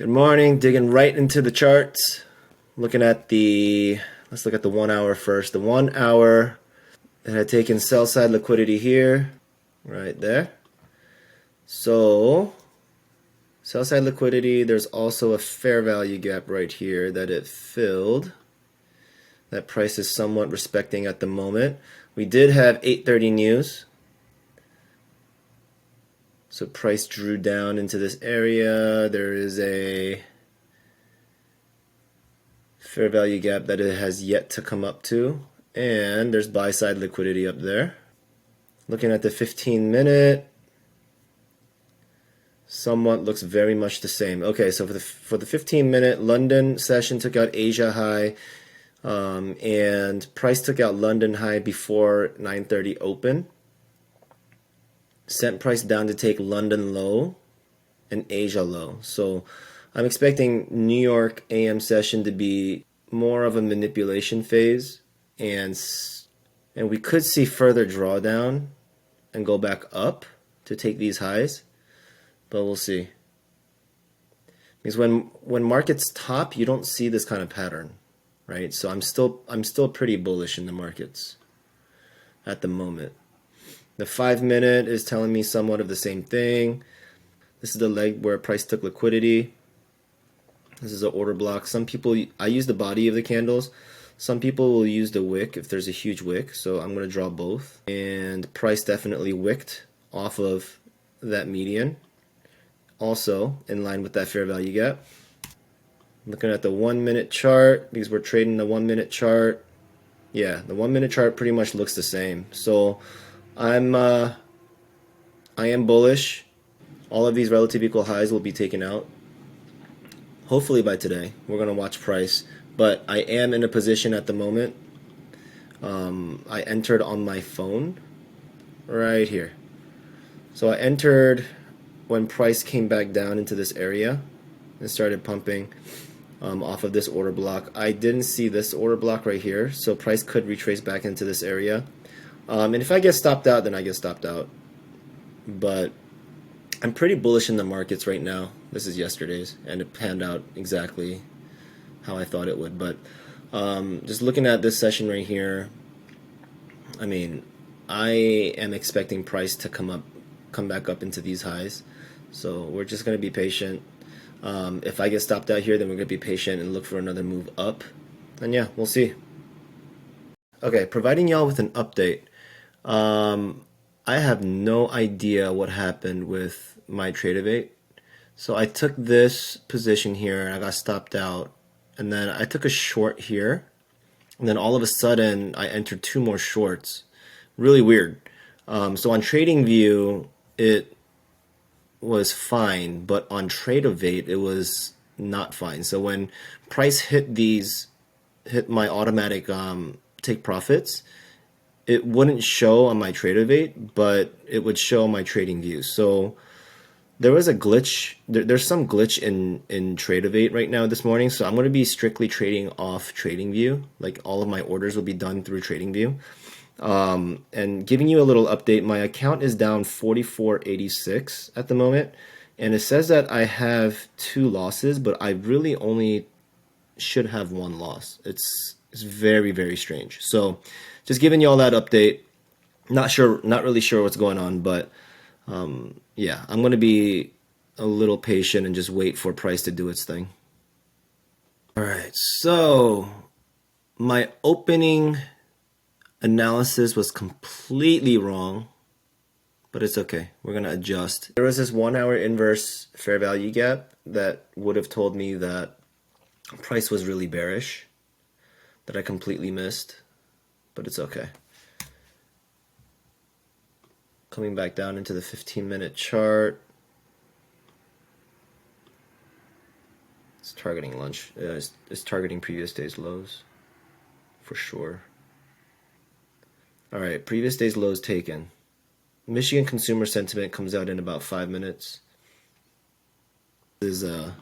Good morning, digging right into the charts. Looking at let's look at the 1 hour first. The 1 hour, it had taken sell side liquidity here, right there. So, sell side liquidity, there's also a fair value gap right here that it filled. That price is somewhat respecting at the moment. We did have 8:30 news. So price drew down into this area. There is a fair value gap that it has yet to come up to. And there's buy side liquidity up there. Looking at the 15-minute, somewhat looks very much the same. Okay, so for the 15-minute, London session took out Asia high, and price took out London high before 9:30 open. Sent price down to take London low and Asia low. So I'm expecting New York AM session to be more of a manipulation phase, and we could see further drawdown and go back up to take these highs, but we'll see. Because when markets top, you don't see this kind of pattern, right? So I'm still pretty bullish in the markets at the moment. The 5-minute is telling me somewhat of the same thing. This is the leg where price took liquidity. This is an order block. Some people, I use the body of the candles. Some people will use the wick if there's a huge wick. So I'm going to draw both. And price definitely wicked off of that median. Also in line with that fair value gap. Looking at the 1-minute chart, because we're trading the 1-minute chart. Yeah, the 1-minute chart pretty much looks the same. So I am bullish. All of these relative equal highs will be taken out. Hopefully by today. We're going to watch price. But I am in a position at the moment. I entered on my phone right here. So I entered when price came back down into this area and started pumping off of this order block. I didn't see this order block right here. So price could retrace back into this area. And if I get stopped out, then I get stopped out. But I'm pretty bullish in the markets right now. This is yesterday's, and it panned out exactly how I thought it would. But just looking at this session right here, I mean, I am expecting price to come back up into these highs. So we're just going to be patient. If I get stopped out here, then we're going to be patient and look for another move up. And yeah, we'll see. Okay, providing y'all with an update. I have no idea what happened with my trade of 8. So I took this position here and I got stopped out, and then I took a short here, and then all of a sudden I entered 2 more shorts. Really weird. So on TradingView it was fine, but on Trade of 8 it was not fine. So when price hit my automatic take profits, it wouldn't show on my Trade of 8, but it would show on my TradingView. So there was a glitch. There's some glitch in Trade of 8 right now this morning. So I'm going to be strictly trading off TradingView. Like all of my orders will be done through TradingView. And giving you a little update, my account is down 44.86 at the moment. And it says that I have 2 losses, but I really only should have 1 loss. It's very, very strange. So just giving you all that update. Not really sure what's going on, but yeah, I'm going to be a little patient and just wait for price to do its thing. All right, so my opening analysis was completely wrong, but it's okay. We're going to adjust. There was this 1 hour inverse fair value gap that would have told me that price was really bearish, that I completely missed, but it's okay. Coming back down into the 15-minute chart. It's targeting lunch. It's targeting previous day's lows for sure. All right, previous day's lows taken. Michigan consumer sentiment comes out in about 5 minutes. This is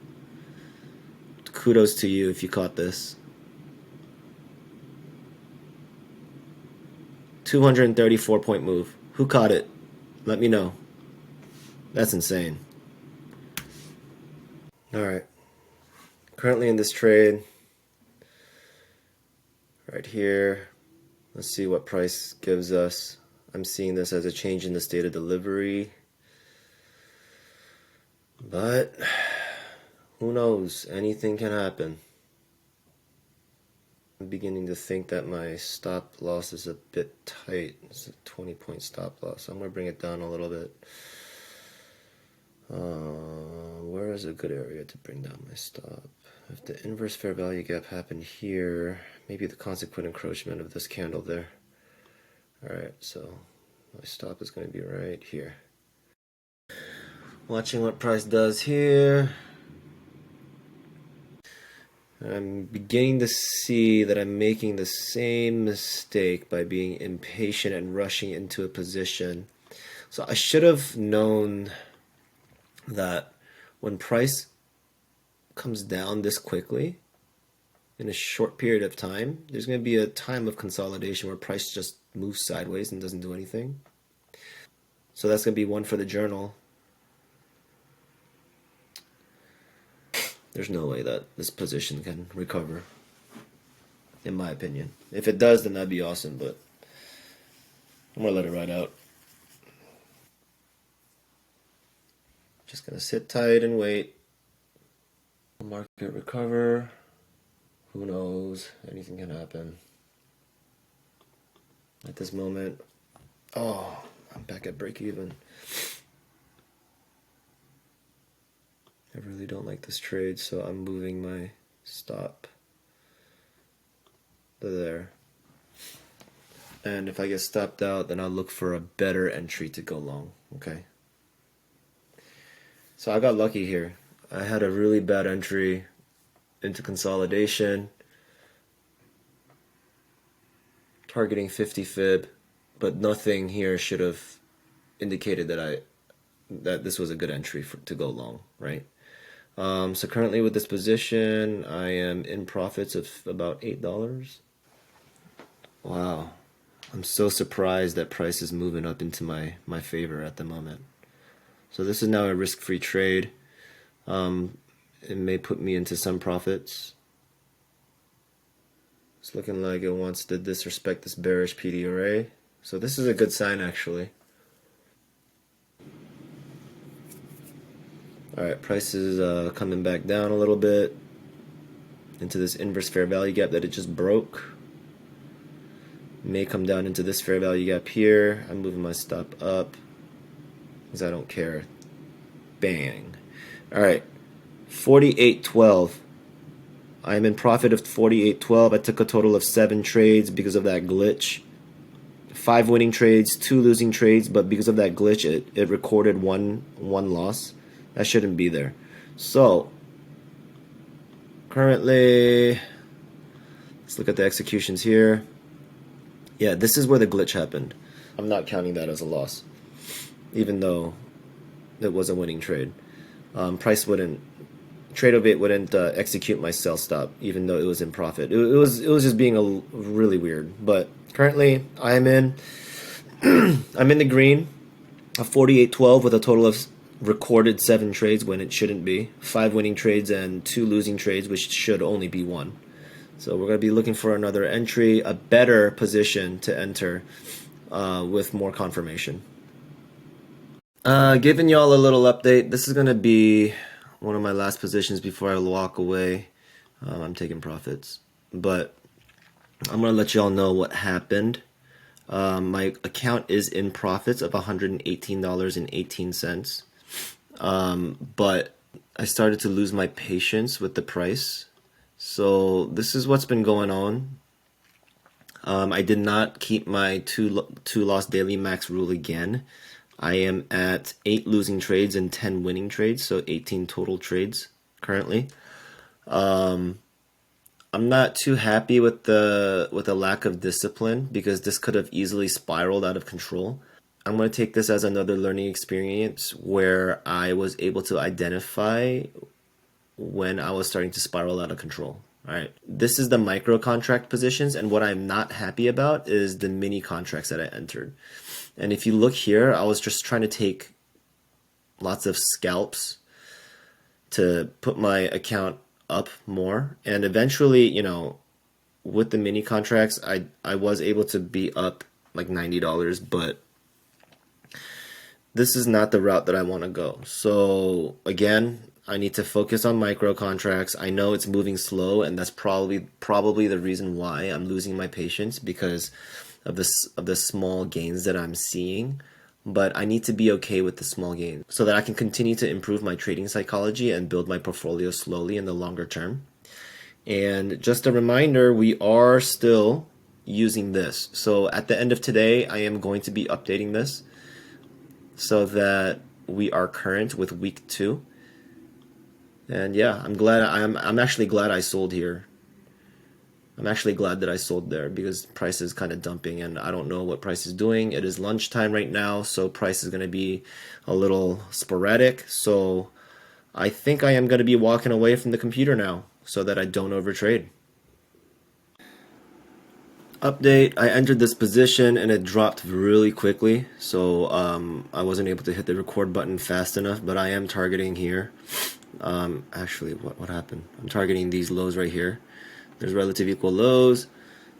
kudos to you if you caught this. 234-point move. Who caught it? Let me know. That's insane. All right. Currently in this trade, right here, let's see what price gives us. I'm seeing this as a change in the state of delivery, but who knows? Anything can happen. I'm beginning to think that my stop loss is a bit tight. It's a 20-point stop loss. I'm going to bring it down a little bit. Where is a good area to bring down my stop? If the inverse fair value gap happened here, maybe the consequent encroachment of this candle there. Alright, so my stop is going to be right here. Watching what price does here. I'm beginning to see that I'm making the same mistake by being impatient and rushing into a position. So I should have known that when price comes down this quickly in a short period of time, there's going to be a time of consolidation where price just moves sideways and doesn't do anything. So that's going to be one for the journal. There's no way that this position can recover, in my opinion. If it does, then that'd be awesome, but I'm going to let it ride out. Just going to sit tight and wait. Market recover. Who knows? Anything can happen. At this moment, oh, I'm back at break even. I really don't like this trade, so I'm moving my stop to there. And if I get stopped out, then I'll look for a better entry to go long, okay? So I got lucky here. I had a really bad entry into consolidation, targeting 50 fib, but nothing here should have indicated that this was a good entry to go long, right? So currently with this position, I am in profits of about $8. Wow. I'm so surprised that price is moving up into my favor at the moment. So this is now a risk-free trade. It may put me into some profits. It's looking like it wants to disrespect this bearish PD array. So this is a good sign, actually. Alright, price is coming back down a little bit into this inverse fair value gap that it just broke. May come down into this fair value gap here. I'm moving my stop up because I don't care. Bang. Alright, 48.12. I'm in profit of 48.12. I took a total of 7 trades because of that glitch. 5 winning trades, 2 losing trades, but because of that glitch, it recorded one loss. That shouldn't be there. So, currently, let's look at the executions here. Yeah, this is where the glitch happened. I'm not counting that as a loss, even though it was a winning trade. Price wouldn't, Trade08 wouldn't execute my sell stop, even though it was in profit. It was just being really weird. But currently, I'm in the green, a 48.12 with a total of recorded 7 trades when it shouldn't be, 5 winning trades and 2 losing trades, which should only be 1. So we're going to be looking for another entry, a better position to enter with more confirmation. Giving y'all a little update. This is going to be one of my last positions before I walk away. I'm taking profits, but I'm going to let y'all know what happened. My account is in profits of $118.18. But I started to lose my patience with the price. So this is what's been going on. I did not keep my two loss daily max rule again. I am at 8 losing trades and 10 winning trades, so 18 total trades currently. I'm not too happy with the lack of discipline because this could have easily spiraled out of control. I'm going to take this as another learning experience where I was able to identify when I was starting to spiral out of control. All right, this is the micro contract positions, and what I'm not happy about is the mini contracts that I entered. And if you look here, I was just trying to take lots of scalps to put my account up more. And eventually, you know, with the mini contracts, I was able to be up like $90, but this is not the route that I want to go. So again, I need to focus on micro contracts. I know it's moving slow, and that's probably the reason why I'm losing my patience, because of the small gains that I'm seeing. But I need to be okay with the small gains so that I can continue to improve my trading psychology and build my portfolio slowly in the longer term. And just a reminder, we are still using this. So at the end of today, I am going to be updating this so that we are current with week 2. And yeah, I'm actually glad I sold here. I'm actually glad that I sold there because price is kind of dumping and I don't know what price is doing. It is lunchtime right now, so price is going to be a little sporadic. So I think I am going to be walking away from the computer now so that I don't overtrade. Update, I entered this position and it dropped really quickly, so I wasn't able to hit the record button fast enough, but I am targeting here. Actually, what happened? I'm targeting these lows right here. There's relative equal lows,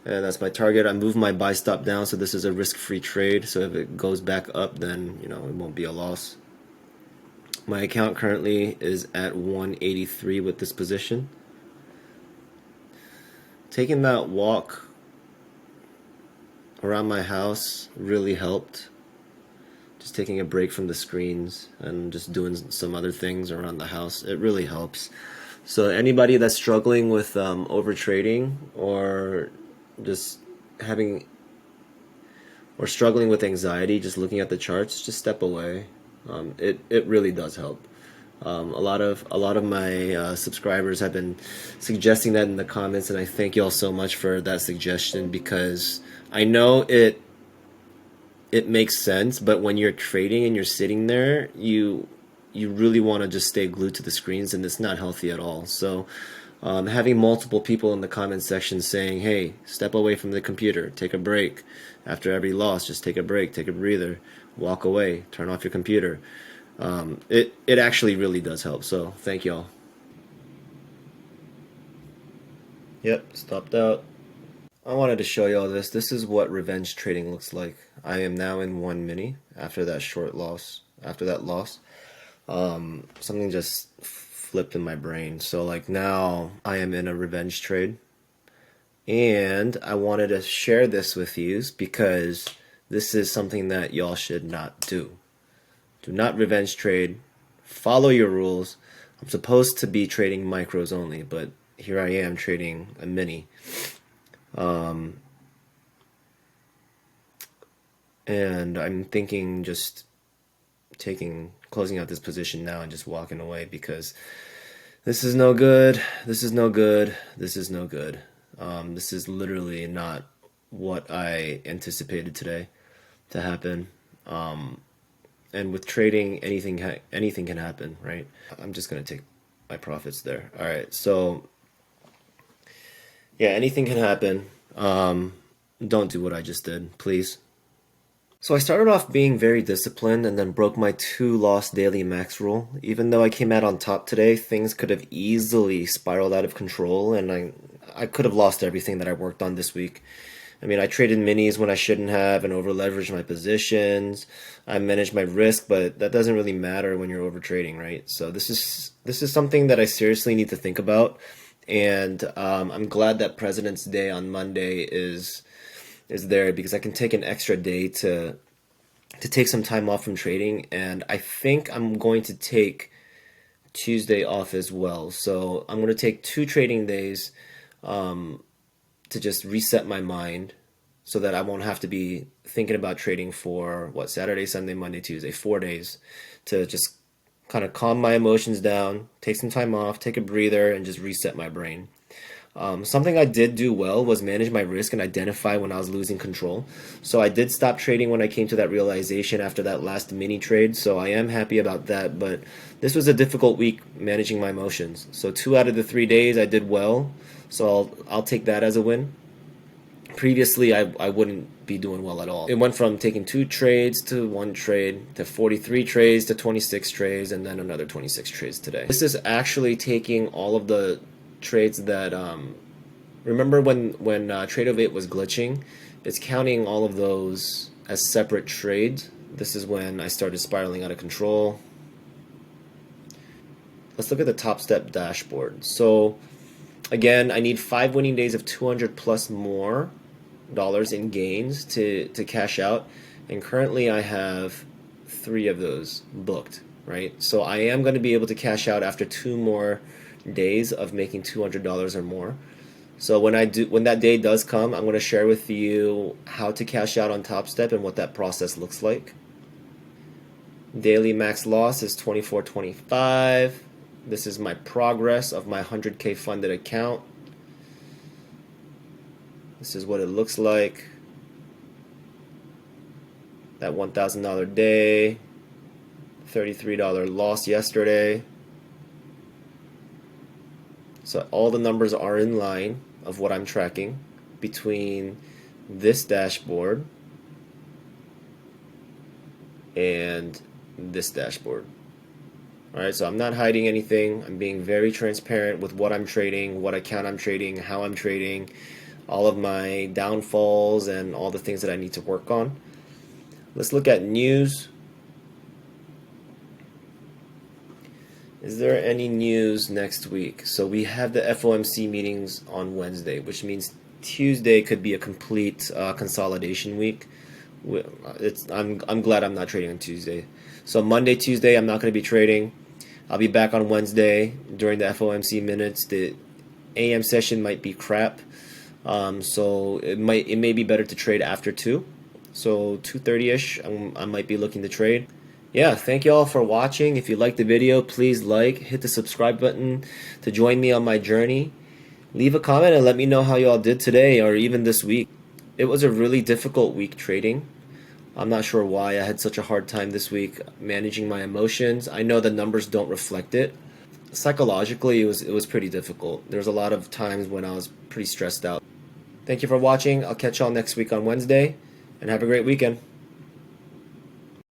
and that's my target. I moved my buy stop down, so this is a risk-free trade, so if it goes back up, then, you know, it won't be a loss. My account currently is at 183 with this position. Taking that walk around my house really helped. Just taking a break from the screens and just doing some other things around the house, it really helps. So anybody that's struggling with over trading or just having or struggling with anxiety, just looking at the charts, just step away. It really does help. A lot of my subscribers have been suggesting that in the comments, and I thank you all so much for that suggestion, because I know it makes sense, but when you're trading and you're sitting there, you really want to just stay glued to the screens, and it's not healthy at all. So having multiple people in the comment section saying, hey, step away from the computer, take a break after every loss, just take a break, take a breather, walk away, turn off your computer, it actually really does help. So thank y'all. Yep, stopped out. I wanted to show y'all this. This is what revenge trading looks like. I am now in one mini after that short loss. After that loss, something just flipped in my brain. So like now I am in a revenge trade, and I wanted to share this with you because this is something that y'all should not do. Do not revenge trade. Follow your rules. I'm supposed to be trading micros only, but here I am trading a mini. And I'm thinking just closing out this position now and just walking away, because this is no good. This is no good. This is no good. This is literally not what I anticipated today to happen. And with trading, anything can happen, right? I'm just gonna take my profits there. All right, so yeah, anything can happen. Don't do what I just did, please. So I started off being very disciplined and then broke my 2-loss daily max rule. Even though I came out on top today, things could have easily spiraled out of control, and I could have lost everything that I worked on this week. I mean, I traded minis when I shouldn't have and over leveraged my positions. I managed my risk, but that doesn't really matter when you're over trading, right? So this is something that I seriously need to think about. And I'm glad that President's Day on Monday is there, because I can take an extra day to take some time off from trading, and I think I'm going to take Tuesday off as well. So I'm going to take 2 trading days to just reset my mind so that I won't have to be thinking about trading for Saturday, Sunday, Monday, Tuesday, 4 days, to just kind of calm my emotions down, take some time off, take a breather, and just reset my brain. Something I did do well was manage my risk and identify when I was losing control. So I did stop trading when I came to that realization after that last mini trade. So I am happy about that. But this was a difficult week managing my emotions. So 2 out of the 3 days I did well. So I'll take that as a win. Previously, I wouldn't be doing well at all. It went from taking 2 trades to 1 trade to 43 trades to 26 trades and then another 26 trades today. This is actually taking all of the trades that remember when Trade of 8 was glitching, it's counting all of those as separate trades. This is when I started spiraling out of control. Let's look at the Top Step dashboard. So again, I need 5 winning days of 200 plus more dollars in gains to cash out, and currently I have 3 of those booked, right? So I am going to be able to cash out after 2 more days of making $200 or more. So when that day does come, I'm going to share with you how to cash out on Top Step and what that process looks like. Daily max loss is 24.25. This is my progress of my 100K funded account. This is what it looks like. That $1,000 day, $33 loss yesterday. So all the numbers are in line of what I'm tracking between this dashboard and this dashboard. Alright, so I'm not hiding anything. I'm being very transparent with what I'm trading, what account I'm trading, how I'm trading, all of my downfalls, and all the things that I need to work on. Let's look at news. Is there any news next week? So we have the FOMC meetings on Wednesday, which means Tuesday could be a complete consolidation week. I'm glad I'm not trading on Tuesday. So Monday, Tuesday, I'm not going to be trading. I'll be back on Wednesday during the FOMC minutes. The AM session might be crap, so it may be better to trade after 2. So 2:30ish, I might be looking to trade. Yeah, thank you all for watching. If you liked the video, please hit the subscribe button to join me on my journey. Leave a comment and let me know how you all did today or even this week. It was a really difficult week trading. I'm not sure why I had such a hard time this week managing my emotions. I know the numbers don't reflect it. Psychologically, it was pretty difficult. There was a lot of times when I was pretty stressed out. Thank you for watching. I'll catch y'all next week on Wednesday, and have a great weekend.